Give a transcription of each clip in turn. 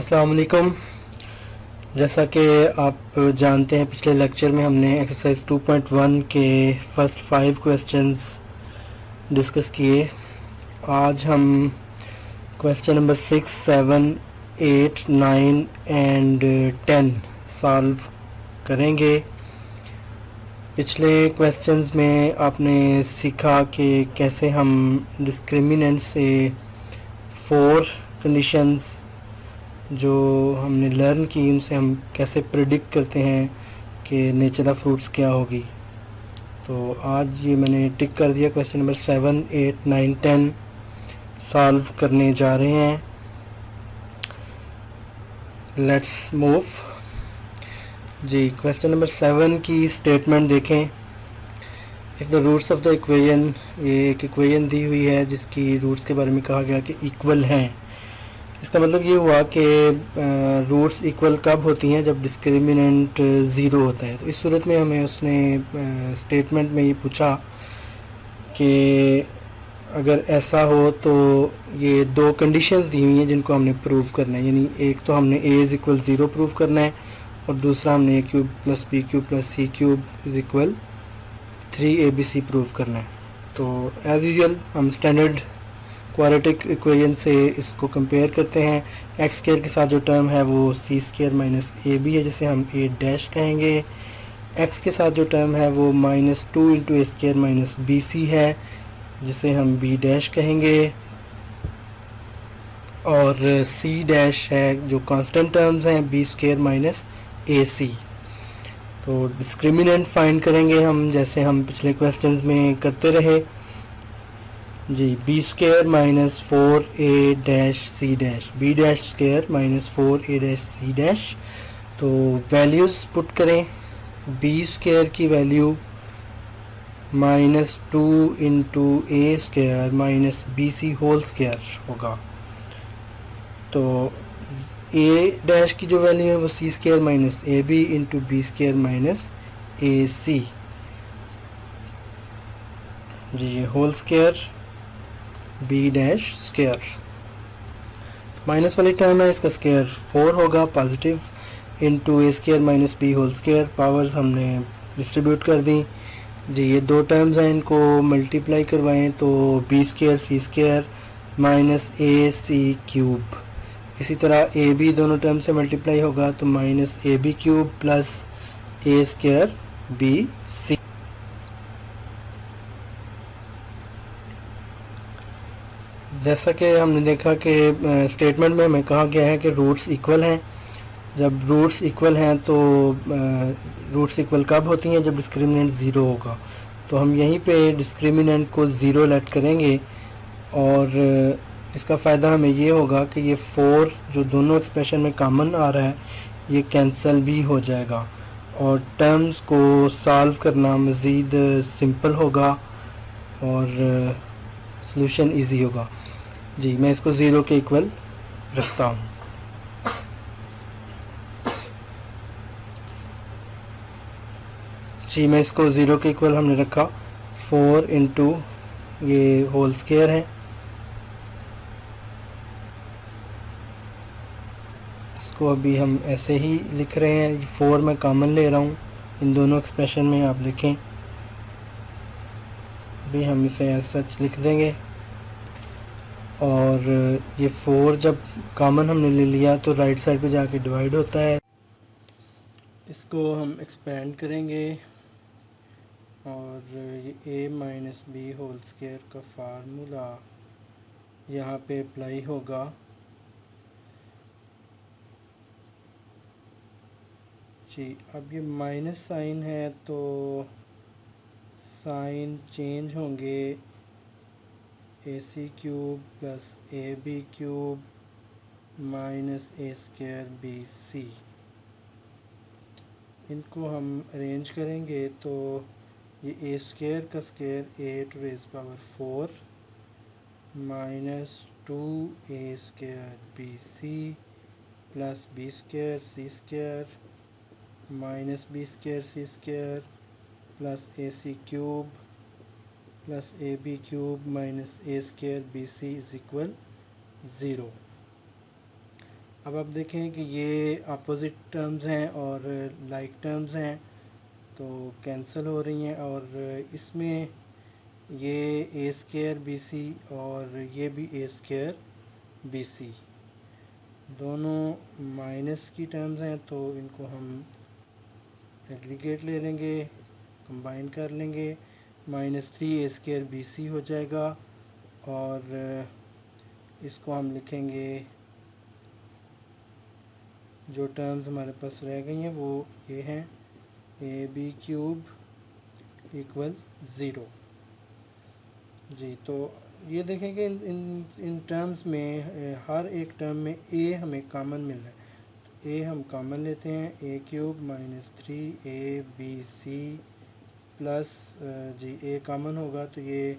अस्सलाम वालेकुम। जैसा कि आप जानते हैं, पिछले लेक्चर में हमने एक्सरसाइज 2.1 के फर्स्ट 5 क्वेश्चंस डिस्कस किए। आज हम क्वेश्चन नंबर 6, 7, 8, 9 एंड 10 सॉल्व करेंगे। पिछले क्वेश्चंस में आपने सीखा कि कैसे हम डिस्क्रिमिनेंट से 4 कंडीशंस जो हमने लर्न की उनसे हम कैसे प्रिडिक्ट करते हैं कि नेचर ऑफ फ्रूट्स क्या होगी। तो आज ये मैंने टिक कर दिया। क्वेश्चन नंबर 7, 8, 9, 10 सॉल्व करने जा रहे हैं। लेट्स मूव जी। क्वेश्चन नंबर 7 की स्टेटमेंट देखें। If the roots of the equation, ये एक इक्वेशन दी हुई है जिसकी रूट्स के बारे में कहा गया कि इक्वल हैं। इसका मतलब ये हुआ कि रूट्स इक्वल कब होती हैं, जब डिस्क्रिमिनेंट ज़ीरो होता है। तो इस सूरत में हमें उसने स्टेटमेंट में ये पूछा कि अगर ऐसा हो तो ये 2 कंडीशंस दी हुई हैं जिनको हमने प्रूव करना है। यानी एक तो हमने a इज़ इक्वल 0 प्रूव करना है और दूसरा हमने a cube plus b cube plus c cube is equal 3abc prove करना है। तो एज़ यूजुअल हम स्टैंडर्ड क्वाड्रेटिक इक्वेशन से इसको कंपेयर करते हैं। एक्स स्क्वायर के साथ जो टर्म है वो C square minus A B है, जिसे हम ए डैश कहेंगे। एक्स के साथ जो टर्म है वो -2 into A square minus B सी है, जिसे हम बी डैश कहेंगे। और सी डैश है जो कांस्टेंट टर्म्स हैं, बी स्क्वायर माइनस ए सी। तो डिस्क्रिमिनेंट फाइंड करेंगे हम, जैसे हम पिछले क्वेश्चंस में करते रहे जी। B square minus 4a dash C dash, B dash square minus 4a dash C dash. तो वैल्यूज़ पुट करें। बी स्क्वायर की value -2 into A square minus B C whole square होगा। तो ए डैश की जो वैल्यू है वो C square minus A B into B square minus A C जी, whole square B dash square. Minus वाली term है, इसका स्क्वायर 4 होगा positive, into A square minus B whole square. Powers हमने डिस्ट्रीब्यूट कर दी जी। ये 2 टर्म्स हैं, इनको मल्टीप्लाई करवाएं तो B square C square minus A C cube. इसी तरह ए बी दोनों टर्म से मल्टीप्लाई होगा तो minus A B cube plus A square B C. जैसा कि हमने देखा कि स्टेटमेंट में हमें कहा गया है कि रूट्स इक्वल हैं। जब रूट्स इक्वल हैं तो रूट्स इक्वल कब होती हैं, जब डिस्क्रिमिनेंट ज़ीरो होगा। तो हम यहीं पे डिस्क्रिमिनेंट को ज़ीरो लेट करेंगे और इसका फ़ायदा हमें ये होगा कि ये 4 जो दोनों एक्सप्रेशन में कॉमन आ रहा है ये कैंसिल भी हो जाएगा और टर्म्स को सॉल्व करना मज़ीद सिंपल होगा और सॉल्यूशन इजी होगा जी। मैं इसको 0 के इक्वल रखता हूँ जी। मैं इसको 0 के इक्वल हमने रखा। 4 इंटू ये होल स्क्वायर है, इसको अभी हम ऐसे ही लिख रहे हैं। 4 मैं कॉमन ले रहा हूँ इन दोनों एक्सप्रेशन में, आप लिखें। अभी हम इसे ऐसा सच लिख देंगे और ये 4 जब कॉमन हमने ले लिया तो राइट साइड पे जाके डिवाइड होता है। इसको हम एक्सपेंड करेंगे और ये a minus B whole square का फार्मूला यहाँ पे अप्लाई होगा जी। अब ये माइनस साइन है तो साइन चेंज होंगे, A C cube plus A B cube minus A square B C. इनको हम अरेंज करेंगे तो ये ए स्क्वायर का square A to raise power 4 -2 A square B C plus B square C square minus B square C square plus A C cube plus A B cube minus A square B C is equal 0। अब आप देखें कि ये opposite terms हैं और like terms हैं, तो cancel हो रही हैं, और इसमें ये ए स्क्वायर बी सी और ये भी ए स्क्वायर बी सी दोनों माइनस की टर्म्स हैं, तो इनको हम एग्रीगेट ले लेंगे, कंबाइन कर लेंगे, -3 ए स्क्वायर बी सी हो जाएगा, और इसको हम लिखेंगे, जो टर्म्स हमारे पास रह गई हैं वो ये हैं, A B cube equal zero. जी, तो ये देखें कि इन टर्म्स में हर एक टर्म में ए हमें कॉमन मिल रहा है, तो ए हम कॉमन लेते हैं, A cube -3 A B C plus जी ए कॉमन होगा तो ये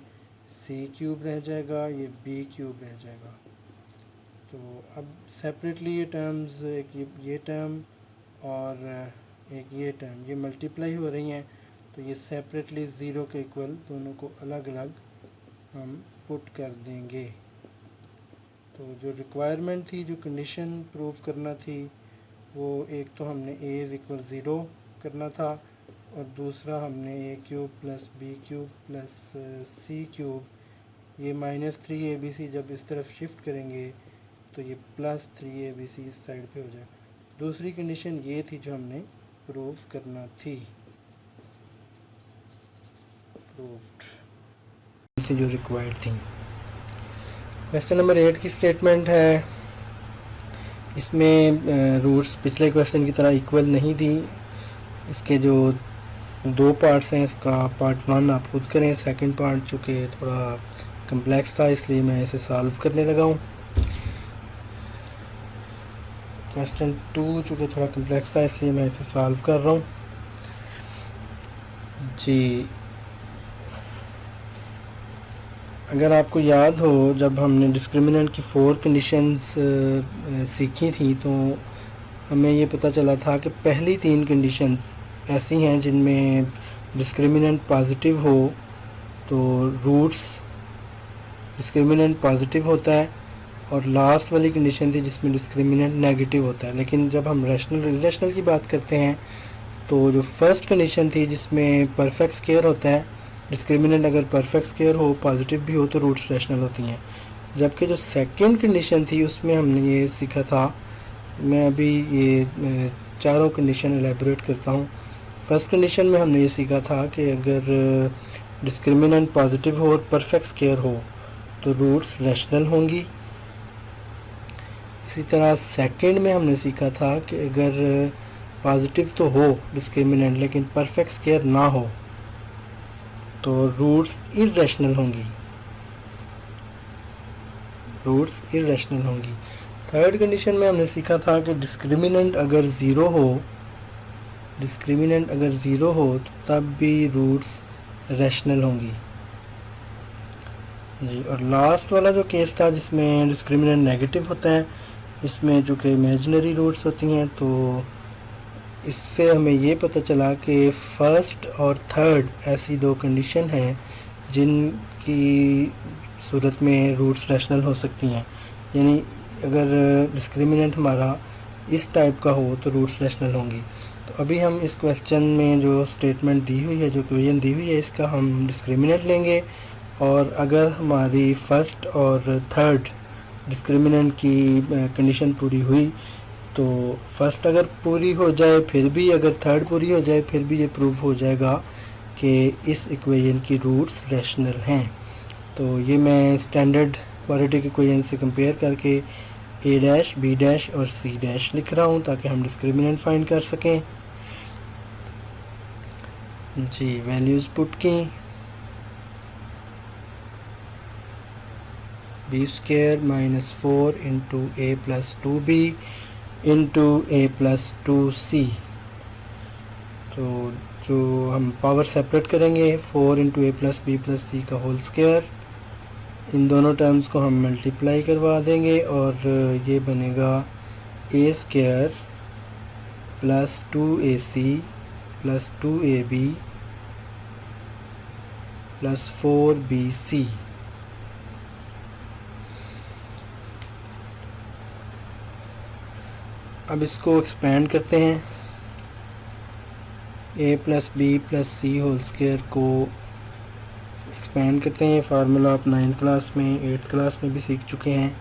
सी क्यूब रह जाएगा, ये बी क्यूब रह जाएगा। तो अब सेपरेटली ये टर्म्स, एक ये टर्म और एक ये टर्म, ये मल्टीप्लाई हो रही हैं, तो ये सेपरेटली ज़ीरो के इक्वल दोनों को अलग अलग हम पुट कर देंगे। तो जो रिक्वायरमेंट थी, जो कंडीशन प्रूव करना थी, वो एक तो हमने ए इज़ इक्वल ज़ीरो करना था, और दूसरा हमने A cube plus B cube plus C cube, ये -3 ए बी सी जब इस तरफ शिफ्ट करेंगे तो ये +3 ए बी सी इस साइड पे हो जाएगा। दूसरी कंडीशन ये थी जो हमने प्रूव करना थी, प्रूव्ड से जो रिक्वायर्ड थी। क्वेश्चन नंबर 8 की स्टेटमेंट है, इसमें रूट्स पिछले क्वेश्चन की तरह इक्वल नहीं थी। इसके जो 2 पार्ट्स हैं, इसका पार्ट 1 आप खुद करें, सेकंड पार्ट चूँकि थोड़ा कम्प्लेक्स था इसलिए मैं इसे सॉल्व करने लगा हूँ। क्वेश्चन 2 चूँकि थोड़ा कम्प्लेक्स था इसलिए मैं इसे सॉल्व कर रहा हूँ। जी, अगर आपको याद हो, जब हमने डिस्क्रिमिनेंट की 4 कंडीशंस सीखी थी, तो हमें ये पता चला था कि पहली 3 कंडीशंस ऐसी हैं जिनमें डिस्क्रिमिनेंट पॉजिटिव हो तो रूट्स डिस्क्रिमिनेंट पॉजिटिव होता है, और लास्ट वाली कंडीशन थी जिसमें डिस्क्रिमिनेंट नेगेटिव होता है। लेकिन जब हम रैशनल इरेशनल की बात करते हैं, तो जो फर्स्ट कंडीशन थी जिसमें परफेक्ट स्क्वायर होता है, डिस्क्रिमिनेंट अगर परफेक्ट स्क्वायर हो, पॉजिटिव भी हो, तो रूट्स रैशनल होती हैं। जबकि जो सेकंड कंडीशन थी उसमें हमने ये सीखा था, मैं अभी ये चारों कंडीशन एलेबोरेट करता हूँ। फर्स्ट कंडीशन में हमने ये सीखा था कि अगर डिस्क्रिमिनेंट पॉजिटिव हो और परफेक्ट स्क्वायर हो तो रूट्स रैशनल होंगी। इसी तरह सेकंड में हमने सीखा था कि अगर पॉजिटिव तो हो डिस्क्रिमिनेंट लेकिन परफेक्ट स्क्वायर ना हो तो रूट्स इरेशनल होंगी, रूट्स इरेशनल होंगी। थर्ड कंडीशन में हमने सीखा था कि डिस्क्रिमिनेंट अगर ज़ीरो हो, डिस्क्रिमिनेंट अगर ज़ीरो हो तो तब भी रूट्स रैशनल होंगी जी। और लास्ट वाला जो केस था जिसमें डिस्क्रिमिनेंट नेगेटिव होता है, इसमें जो कि इमेजिनरी रूट्स होती हैं, तो इससे हमें ये पता चला कि फ़र्स्ट और थर्ड ऐसी 2 कंडीशन हैं जिनकी सूरत में रूट्स रैशनल हो सकती हैं। यानी अगर डिस्क्रिमिनेंट हमारा इस टाइप का हो तो रूट्स रैशनल होंगी। तो अभी हम इस क्वेश्चन में जो स्टेटमेंट दी हुई है, जो इक्वेशन दी हुई है, इसका हम डिस्क्रिमिनेंट लेंगे, और अगर हमारी फ़र्स्ट और थर्ड डिस्क्रिमिनेंट की कंडीशन पूरी हुई तो फर्स्ट अगर पूरी हो जाए फिर भी, अगर थर्ड पूरी हो जाए फिर भी ये प्रूव हो जाएगा कि इस इक्वेशन की रूट्स रैशनल हैं। तो ये मैं स्टैंडर्ड क्वाड्रेटिक इक्वेशन से कंपेयर करके ए डैश, बी डैश और सी डैश लिख रहा हूँ ताकि हम डिस्क्रिमिनेंट फाइंड कर सकें। जी, वैल्यूज़ पुट की, बी स्क्वायर -4 इंटू ए प्लस 2b इंटू ए प्लस 2c। तो जो हम पावर सेपरेट करेंगे, 4 इंटू ए प्लस बी प्लस सी का होल स्क्वायर, इन दोनों टर्म्स को हम मल्टीप्लाई करवा देंगे और ये बनेगा A square plus 2ac plus 2ab plus 4bc। अब इसको एक्सपेंड करते हैं, a plus B plus C whole square को एक्सपेंड करते हैं। फार्मूला आप 9th क्लास में 8th क्लास में भी सीख चुके हैं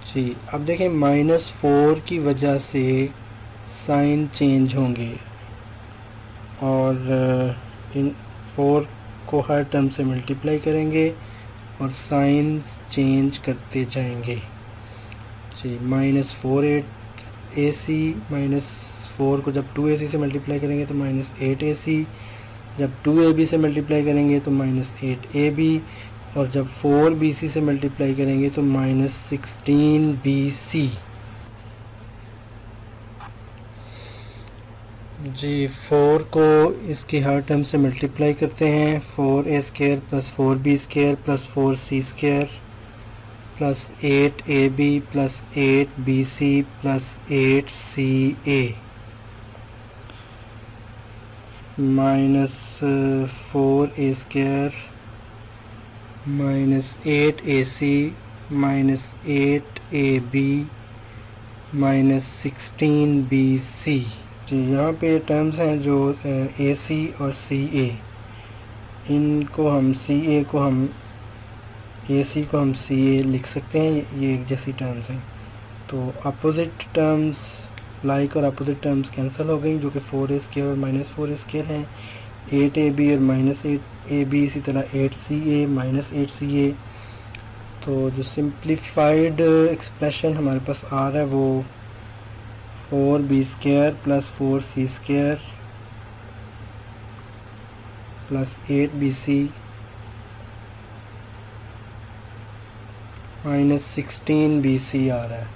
जी। अब देखें -4 की वजह से साइन चेंज होंगे और इन 4 को हर टर्म से मल्टीप्लाई करेंगे और साइन चेंज करते जाएंगे जी। -4AC -4 को जब 2AC से मल्टीप्लाई करेंगे तो -8AC, जब 2AB से मल्टीप्लाई करेंगे तो -8AB, और जब 4BC से मल्टीप्लाई करेंगे तो -16BC जी। 4 को इसकी हर टर्म से मल्टीप्लाई करते हैं, 4A² plus 4B² plus 4C² plus 8AB plus 8BC plus 8CA -4A² -8AC -8AB -16BC जी। यहाँ पे टर्म्स हैं जो AC और CA, इनको हम CA को हम AC को हम CA लिख सकते हैं, ये एक जैसी टर्म्स हैं। तो अपोजिट टर्म्स लाइक और अपोजिट टर्म्स कैंसिल हो गई, जो कि 4A² और -4A² हैं। 8AB और -8AB, इसी तरह 8CA -8CA। तो जो सिंप्लीफाइड एक्सप्रेशन हमारे पास आ रहा है वो 4B² plus 4C² plus 8BC -16BC आ रहा है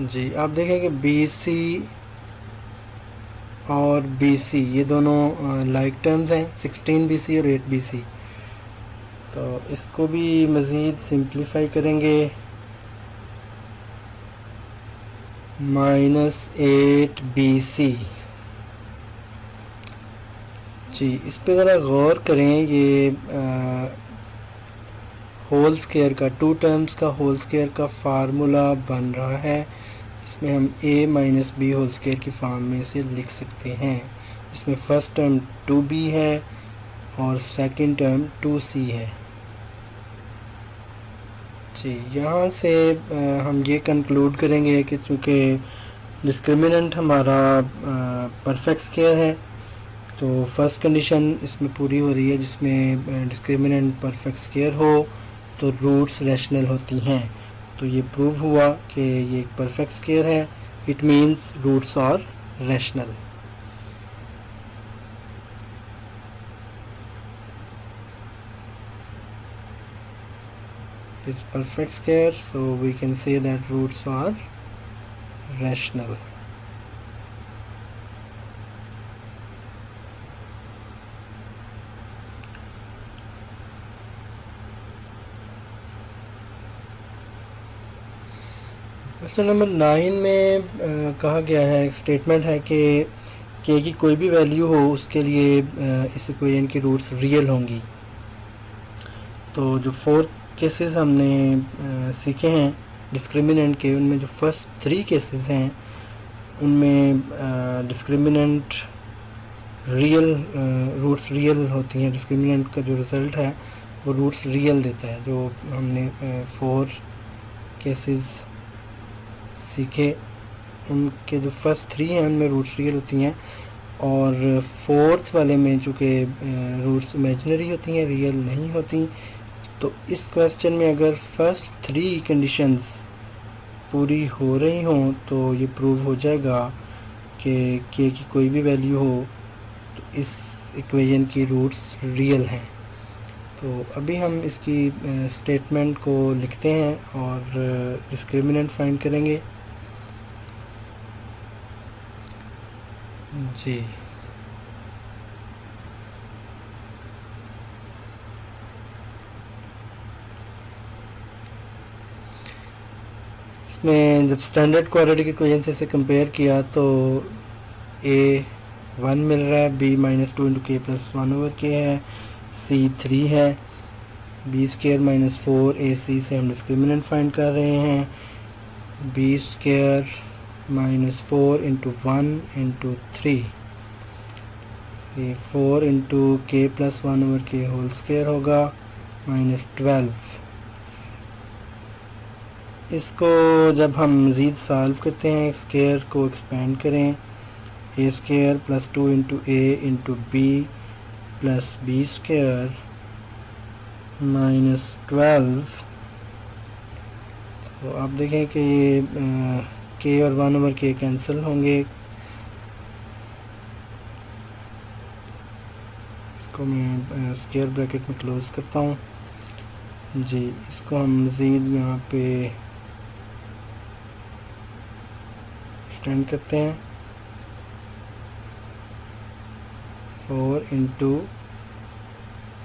जी। आप देखें कि BC और BC ये दोनों लाइक टर्म्स हैं, 16BC और 8BC। तो इसको भी मज़ीद सिंप्लीफाई करेंगे, -8BC जी। इस पे ज़रा गौर करें, ये होल स्क्वायर का 2 टर्म्स का होल स्क्वायर का फार्मूला बन रहा है। इसमें हम a minus B whole square की फॉर्म में से लिख सकते हैं। इसमें फर्स्ट टर्म 2b है और सेकंड टर्म 2c है जी। यहाँ से हम ये कंक्लूड करेंगे कि चूँकि डिस्क्रिमिनेंट हमारा परफेक्ट स्क्वायर है, तो फर्स्ट कंडीशन इसमें पूरी हो रही है, जिसमें डिस्क्रिमिनेंट परफेक्ट स्क्वायर हो तो रूट्स रैशनल होती हैं। तो ये प्रूव हुआ कि ये एक परफेक्ट स्क्वायर है, it means roots are rational. It's perfect square, so we can say that roots are rational. Question number 9 में कहा गया है, एक स्टेटमेंट है कि k की कोई भी वैल्यू हो उसके लिए इस इक्वेशन की रूट्स रियल होंगी। तो जो 4 केसेस हमने सीखे हैं डिस्क्रिमिनेंट के, उनमें जो फर्स्ट 3 केसेस हैं उनमें डिस्क्रिमिनेंट रियल रूट्स रियल होती हैं। डिस्क्रिमिनेंट का जो रिज़ल्ट है वो रूट्स रियल देता है। जो हमने 4 केसेस सीखे उनके जो फर्स्ट 3 हैं उनमें रूट्स रियल होती हैं, और 4th वाले में चूँकि रूट्स इमेजिनरी होती हैं, रियल नहीं होती। तो इस क्वेश्चन में अगर फर्स्ट 3 कंडीशंस पूरी हो रही हों तो ये प्रूव हो जाएगा कि k की कोई भी वैल्यू हो तो इस इक्वेशन की रूट्स रियल हैं। तो अभी हम इसकी स्टेटमेंट को लिखते हैं और डिस्क्रिमिनेंट फाइंड करेंगे जी। इसमें जब स्टैंडर्ड क्वाड्रेटिक इक्वेशन से इसे कंपेयर किया तो a 1 मिल रहा है, b -2 × k + 1/k है, c सी 3 है, बी स्क्वायर माइनस 4ac से हम डिस्क्रिमिनेंट फाइंड कर रहे हैं। B square minus 4 into 1 into 3, ये 4 into K plus 1 over K whole square होगा माइनस 12। इसको जब हम मज़ीद सॉल्व करते हैं, स्क्वायर को एक्सपेंड करें, A square plus 2 into A into B plus B square minus 12, तो आप देखें कि ये के और 1 ओवर के कैंसिल होंगे। इसको मैं स्क्वायर ब्रैकेट में क्लोज करता हूँ जी। इसको हम मज़ीद यहाँ पे एक्सटेंड करते हैं, 4 इंटू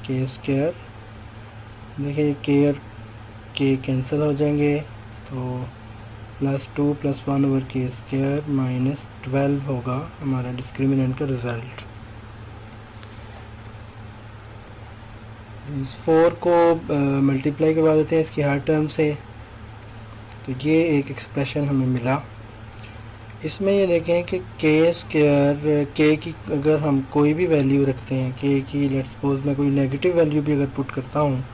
के स्क्वायर, देखिए के और के कैंसिल हो जाएंगे, तो प्लस 2 प्लस 1 ओवर के स्क्वायर माइनस 12 होगा हमारा डिस्क्रिमिनेंट का रिज़ल्ट। इस 4 को मल्टीप्लाई करवा देते हैं इसकी हर टर्म से, तो ये एक एक्सप्रेशन हमें मिला। इसमें ये देखें कि के स्क्वायर, के की अगर हम कोई भी वैल्यू रखते हैं, के की लेट्स सपोज मैं कोई नेगेटिव वैल्यू भी अगर पुट करता हूँ,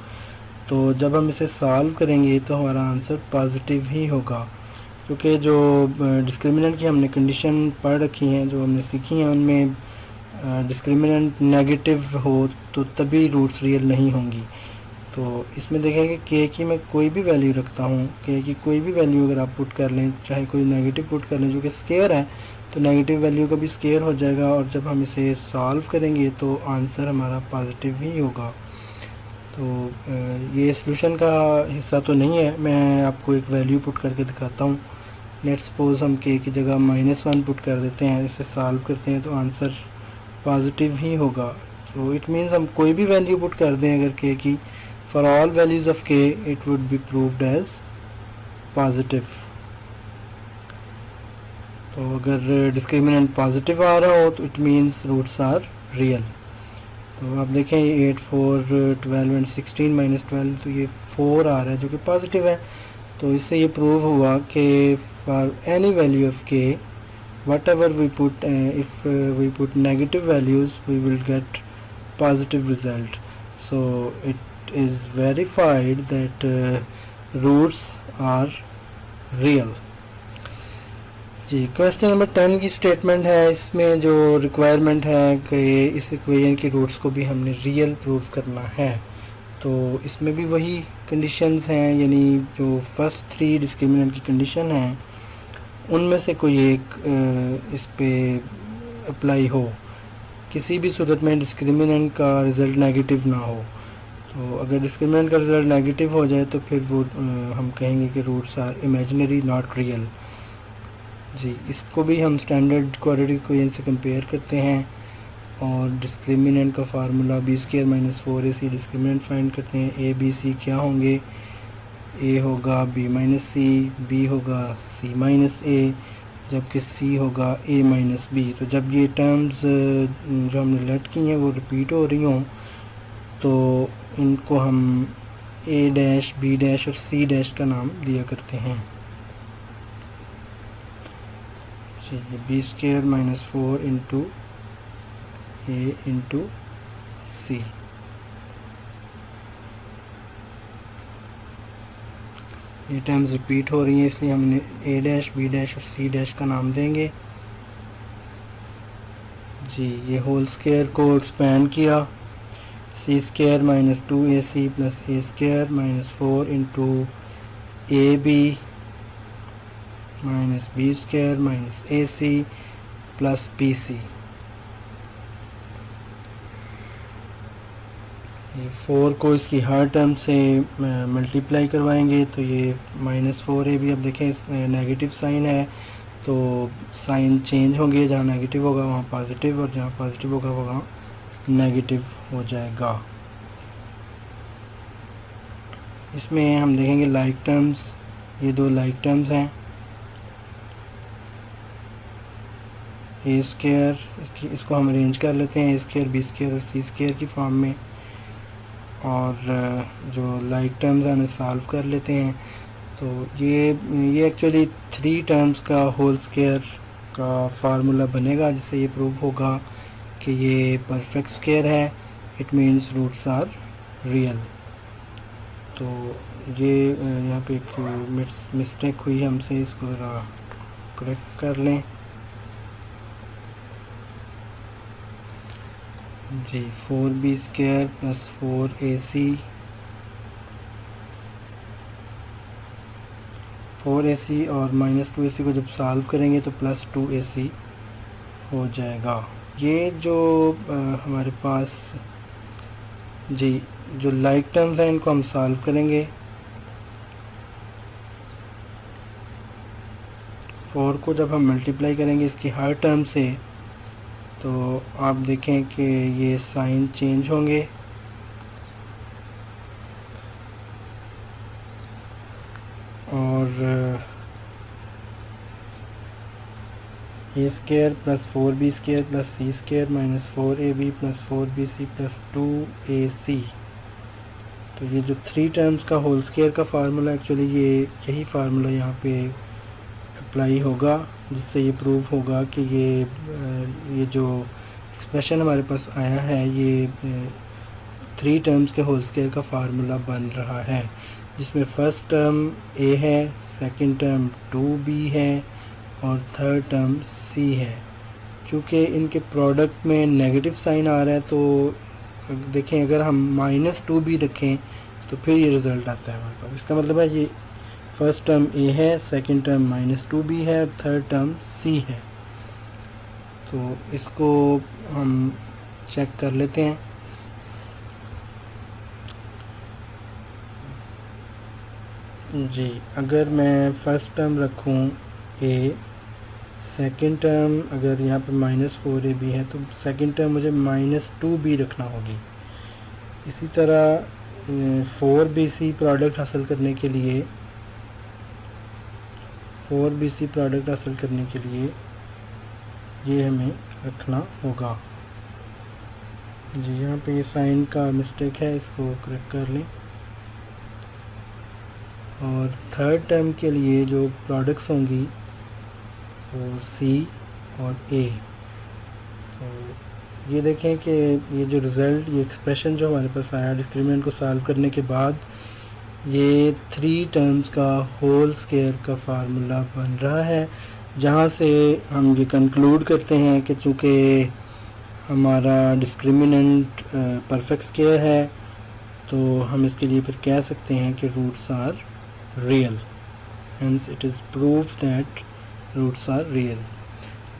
तो जब हम इसे सॉल्व करेंगे तो हमारा आंसर पॉजिटिव ही होगा, क्योंकि जो डिस्क्रिमिनेंट की हमने कंडीशन पढ़ रखी हैं, जो हमने सीखी हैं, उनमें डिस्क्रिमिनेंट नेगेटिव हो तो तभी रूट्स रियल नहीं होंगी। तो इसमें देखेंगे के की मैं कोई भी वैल्यू रखता हूँ, के की कोई भी वैल्यू अगर आप पुट कर लें, चाहे कोई नेगेटिव पुट कर लें जो कि स्क्वायर है, तो नेगेटिव वैल्यू का भी स्क्वायर हो जाएगा, और जब हम इसे सॉल्व करेंगे तो आंसर हमारा पॉजिटिव ही होगा। तो ये सॉल्यूशन का हिस्सा तो नहीं है, मैं आपको एक वैल्यू पुट करके दिखाता हूँ। लेट्स सपोज हम के की जगह -1 पुट कर देते हैं, इसे सॉल्व करते हैं तो आंसर पॉजिटिव ही होगा। तो इट मीन्स हम कोई भी वैल्यू पुट कर दें अगर के की, for all values of K it would be proved as positive. तो अगर डिस्क्रिमिनेंट पॉजिटिव आ रहा हो तो it means roots are real. तो आप देखें 8, 4, 12 एंड 16 माइनस 12, तो ये 4 आ रहा है जो कि पॉजिटिव है। तो इससे ये प्रूव हुआ कि फॉर एनी वैल्यू ऑफ के whatever we put, if we put negative values we will get positive result. So it is verified that roots are real जी। क्वेश्चन नंबर 10 की स्टेटमेंट है, इसमें जो रिक्वायरमेंट है कि इस इक्वेशन की रूट्स को भी हमने रियल प्रूव करना है। तो इसमें भी वही कंडीशंस हैं, यानी जो फर्स्ट 3 डिस्क्रिमिनेंट की कंडीशन है उनमें से कोई एक इस पे अप्लाई हो, किसी भी सूरत में डिस्क्रिमिनेंट का रिज़ल्ट नेगेटिव ना हो। तो अगर डिस्क्रिमिनेंट का रिज़ल्ट नेगेटिव हो जाए तो फिर वो हम कहेंगे कि roots are imaginary not real जी। इसको भी हम स्टैंडर्ड क्वाड्रेटिक इक्वेशन से कंपेयर करते हैं, और डिस्क्रिमिनेंट का formula B square minus 4ac discriminant find करते हैं। ए बी सी क्या होंगे, ए होगा b माइनस सी, बी होगा c माइनस ए, जबकि c होगा a माइनस बी। तो जब ये टर्म्स जो हमने लेट की हैं वो रिपीट हो रही हों तो इनको हम a डैश, b डैश और c डैश का नाम दिया करते हैं जी। B square minus 4 into A into सी, ये टर्म्स रिपीट हो रही हैं इसलिए हमने ए डैश, बी डैश और सी डैश का नाम देंगे जी। ये होल स्क्वायर को एक्सपेंड किया, C square minus 2ac plus A square minus 4 into A B minus B square minus A C plus B C. ये 4 को इसकी हर टर्म से मल्टीप्लाई करवाएंगे तो ये -4a भी, अब देखें नेगेटिव साइन है तो साइन चेंज होंगे, जहाँ नेगेटिव होगा वहाँ पॉजिटिव, और जहाँ पॉजिटिव होगा वहाँ नेगेटिव हो जाएगा। इसमें हम देखेंगे लाइक टर्म्स, ये 2 लाइक टर्म्स हैं, ए स्क्वायर, इसको हम अरेंज कर लेते हैं, ए स्क्वायर बी स्क्वायर और सी स्क्वायर की फॉर्म में। और जो लाइक टर्म्स हमें सॉल्व कर लेते हैं। तो ये एक्चुअली 3 टर्म्स का होल स्क्वायर का फार्मूला बनेगा, जिससे ये प्रूव होगा कि ये परफेक्ट स्क्वायर है। It means roots are real. तो ये यहाँ पे एक मिस्टेक हुई हमसे, इसको ज़रा करेक्ट कर लें जी। 4b² + 4ac 4ac और -2ac को जब सॉल्व करेंगे तो +2ac हो जाएगा। ये जो हमारे पास जी जो लाइक टर्म्स हैं इनको हम सॉल्व करेंगे। 4 को जब हम मल्टीप्लाई करेंगे इसकी हर टर्म से, तो आप देखें कि ये साइन चेंज होंगे और a² + 4b² + c² - 4ab + 4bc + 2ac। तो ये जो 3 टर्म्स का होल स्क्वायर का फार्मूला, एक्चुअली यही फार्मूला यहाँ पे अप्लाई होगा, जिससे ये प्रूव होगा कि ये जो एक्सप्रेशन हमारे पास आया है ये 3 टर्म्स के होल स्क्वायर का फार्मूला बन रहा है, जिसमें फर्स्ट टर्म a है, सेकंड टर्म 2b है और थर्ड टर्म c है। चूँकि इनके प्रोडक्ट में नेगेटिव साइन आ रहा है, तो देखें अगर हम -2b रखें तो फिर ये रिज़ल्ट आता है हमारे पास। इसका मतलब है ये फर्स्ट टर्म a है, सेकंड टर्म -2b है और थर्ड टर्म c है। तो इसको हम चेक कर लेते हैं। जी, अगर मैं फर्स्ट टर्म रखूं a, सेकंड टर्म अगर यहाँ पे -4ab है तो सेकंड टर्म मुझे -2b रखना होगी। इसी तरह 4bc प्रोडक्ट हासिल करने के लिए 4bc प्रोडक्ट हासिल करने के लिए ये हमें रखना होगा। जी, यहाँ पे ये साइन का मिस्टेक है, इसको करेक्ट कर लें। और थर्ड टर्म के लिए जो प्रोडक्ट्स होंगी वो C और A। तो ये देखें कि ये जो रिज़ल्ट, ये एक्सप्रेशन जो हमारे पास आया डिस्क्रिमिनेंट को सॉल्व करने के बाद, ये 3 टर्म्स का होल स्क्वायर का फार्मूला बन रहा है, जहाँ से हम ये कंक्लूड करते हैं कि चूँकि हमारा डिस्क्रिमिनेंट परफेक्ट स्क्वायर है, तो हम इसके लिए फिर कह सकते हैं कि roots are real. Hence it is proved that roots are real.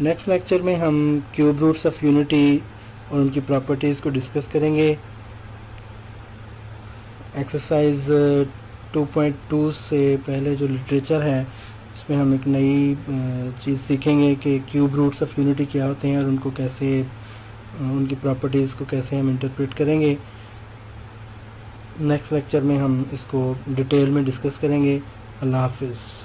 Next lecture में हम क्यूब रूट्स ऑफ यूनिटी और उनकी प्रॉपर्टीज़ को डिस्कस करेंगे। एक्सरसाइज 2.2 से पहले जो लिटरेचर है उसमें हम एक नई चीज़ सीखेंगे कि क्यूब रूट्स ऑफ यूनिटी क्या होते हैं और उनको कैसे, उनकी प्रॉपर्टीज़ को कैसे हम इंटरप्रेट करेंगे। नेक्स्ट लेक्चर में हम इसको डिटेल में डिस्कस करेंगे। अल्लाह हाफिज़।